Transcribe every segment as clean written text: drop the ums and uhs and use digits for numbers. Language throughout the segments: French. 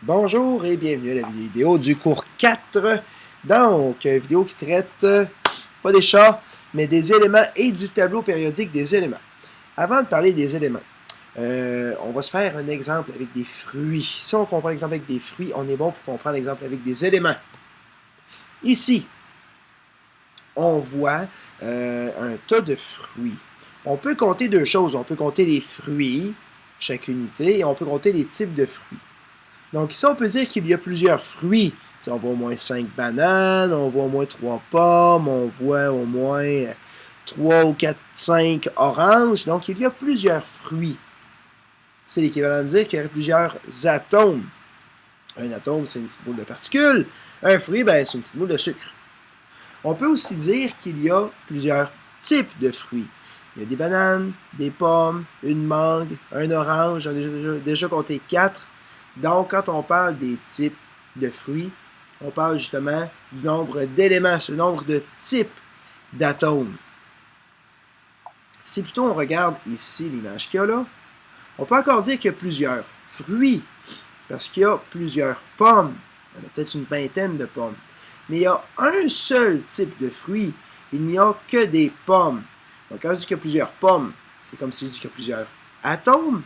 Bonjour et bienvenue à la vidéo du cours 4. Donc, vidéo qui traite pas des chats, mais des éléments et du tableau périodique des éléments. Avant de parler des éléments, on va se faire un exemple avec des fruits. Si on comprend l'exemple avec des fruits, on est bon pour comprendre l'exemple avec des éléments. Ici, on voit un tas de fruits. On peut compter deux choses. On peut compter les fruits, chaque unité, et on peut compter les types de fruits. Donc ici, on peut dire qu'il y a plusieurs fruits. T'sais, on voit au moins 5 bananes, on voit au moins 3 pommes, on voit au moins 3 ou 4, 5 oranges. Donc il y a plusieurs fruits. C'est l'équivalent de dire qu'il y a plusieurs atomes. Un atome, c'est une petite boule de particules. Un fruit, ben, c'est une petite boule de sucre. On peut aussi dire qu'il y a plusieurs types de fruits. Il y a des bananes, des pommes, une mangue, un orange. J'en ai déjà compté 4. Donc, quand on parle des types de fruits, on parle justement du nombre d'éléments, c'est le nombre de types d'atomes. Si plutôt on regarde ici l'image qu'il y a là, on peut encore dire qu'il y a plusieurs fruits, parce qu'il y a plusieurs pommes. Il y en a peut-être une vingtaine de pommes. Mais il y a un seul type de fruit, il n'y a que des pommes. Donc quand je dis qu'il y a plusieurs pommes, c'est comme si je dis qu'il y a plusieurs atomes.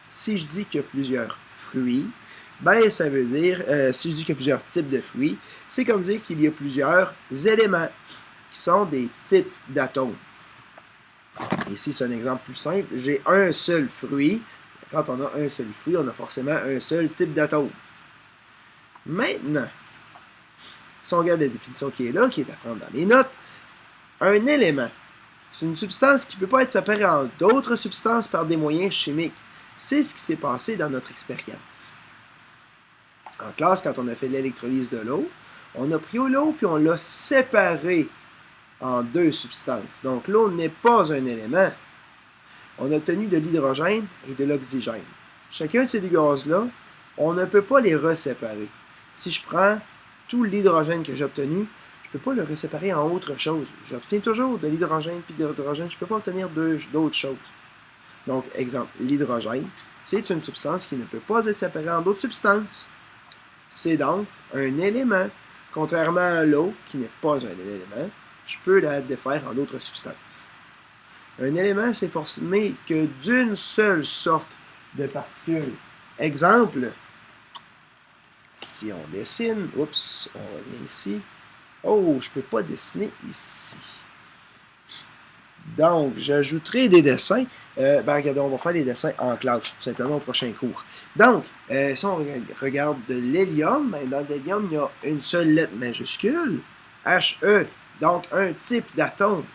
Si je dis qu'il y a plusieurs fruits, ben ça veut dire, si je dis qu'il y a plusieurs types de fruits, c'est comme dire qu'il y a plusieurs éléments qui sont des types d'atomes. Ici, c'est un exemple plus simple. J'ai un seul fruit. Quand on a un seul fruit, on a forcément un seul type d'atome. Maintenant, si on regarde la définition qui est là, qui est à prendre dans les notes, un élément, c'est une substance qui ne peut pas être séparée en d'autres substances par des moyens chimiques. C'est ce qui s'est passé dans notre expérience. En classe, quand on a fait l'électrolyse de l'eau, on a pris l'eau puis on l'a séparée en deux substances. Donc l'eau n'est pas un élément. On a obtenu de l'hydrogène et de l'oxygène. Chacun de ces deux gaz-là, on ne peut pas les reséparer. Si je prends tout l'hydrogène que j'ai obtenu, je ne peux pas le reséparer en autre chose. J'obtiens toujours de l'hydrogène puis de l'hydrogène, je ne peux pas obtenir d'autres choses. Donc, exemple, l'hydrogène, c'est une substance qui ne peut pas être séparée en d'autres substances. C'est donc un élément, contrairement à l'eau, qui n'est pas un élément, je peux la défaire en d'autres substances. Un élément, c'est formé que d'une seule sorte de particules. Exemple, si on dessine, oups, on revient ici. Oh, je ne peux pas dessiner ici. Donc, j'ajouterai des dessins. Regardez, on va faire les dessins en classe, tout simplement au prochain cours. Donc, si on regarde de l'hélium, dans l'hélium, il y a une seule lettre majuscule, He, donc un type d'atome.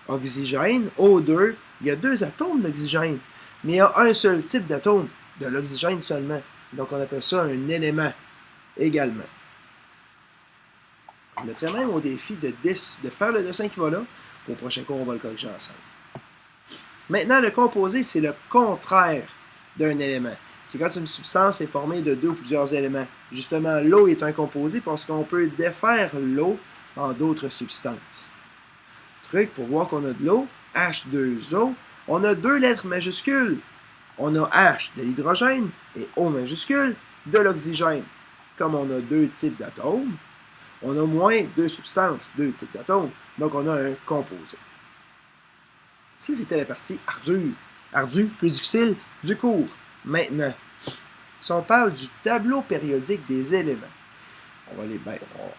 Oxygène, O2, il y a deux atomes d'oxygène, mais il y a un seul type d'atome, de l'oxygène seulement. Donc, on appelle ça un élément également. Je mettrai même au défi de faire le dessin qui va là. Pour le prochain cours, on va le corriger ensemble. Maintenant, le composé, c'est le contraire d'un élément. C'est quand une substance est formée de deux ou plusieurs éléments. Justement, l'eau est un composé parce qu'on peut défaire l'eau en d'autres substances. Truc pour voir qu'on a de l'eau, H2O, on a deux lettres majuscules. On a H de l'hydrogène et O majuscule de l'oxygène. Comme on a deux types d'atomes, on a moins deux substances, deux types d'atomes, donc on a un composé. Ça, c'était la partie ardue, plus difficile du cours. Maintenant, si on parle du tableau périodique des éléments,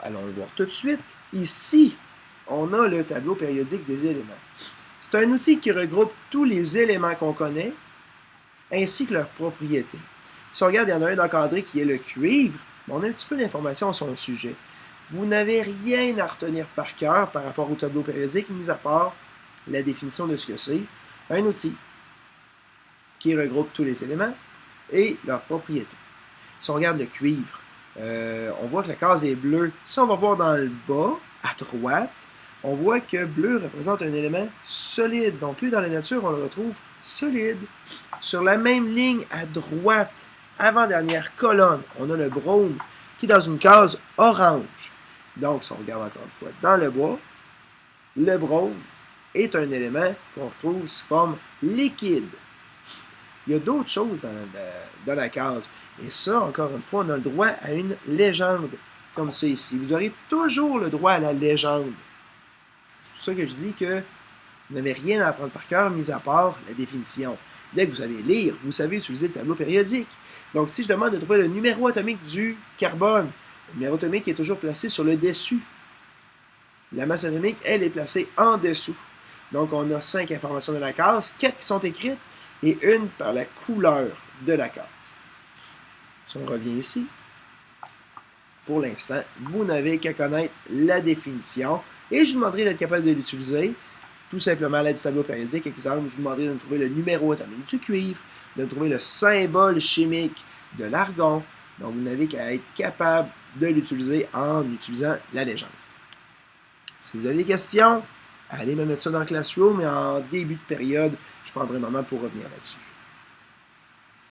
allons le voir tout de suite. Ici, on a le tableau périodique des éléments. C'est un outil qui regroupe tous les éléments qu'on connaît, ainsi que leurs propriétés. Si on regarde, il y en a un encadré qui est le cuivre, on a un petit peu d'informations sur son sujet. Vous n'avez rien à retenir par cœur par rapport au tableau périodique, mis à part la définition de ce que c'est. Un outil qui regroupe tous les éléments et leurs propriétés. Si on regarde le cuivre, on voit que la case est bleue. Si on va voir dans le bas, à droite, on voit que bleu représente un élément solide. Donc lui, dans la nature, on le retrouve solide. Sur la même ligne à droite, avant-dernière colonne, on a le brome qui est dans une case orange. Donc, si on regarde encore une fois dans le bois, le brome est un élément qu'on retrouve sous forme liquide. il y a d'autres choses dans la case. Et ça, encore une fois, on a le droit à une légende, comme c'est ici. Vous aurez toujours le droit à la légende. C'est pour ça que je dis que vous n'avez rien à apprendre par cœur, mis à part la définition. Dès que vous savez lire, vous savez utiliser le tableau périodique. Donc, si je demande de trouver le numéro atomique du carbone, le numéro atomique est toujours placé sur le dessus. La masse atomique, elle, est placée en dessous. Donc, on a 5 informations de la case, 4 qui sont écrites et une par la couleur de la case. Si on revient ici, pour l'instant, vous n'avez qu'à connaître la définition et je vous demanderai d'être capable de l'utiliser. Tout simplement à l'aide du tableau périodique. Exemple, je vous demanderai de me trouver le numéro atomique du cuivre, de me trouver le symbole chimique de l'argon. Donc, vous n'avez qu'à être capable de l'utiliser en utilisant la légende. Si vous avez des questions, allez me mettre ça dans Classroom et en début de période, je prendrai un moment pour revenir là-dessus.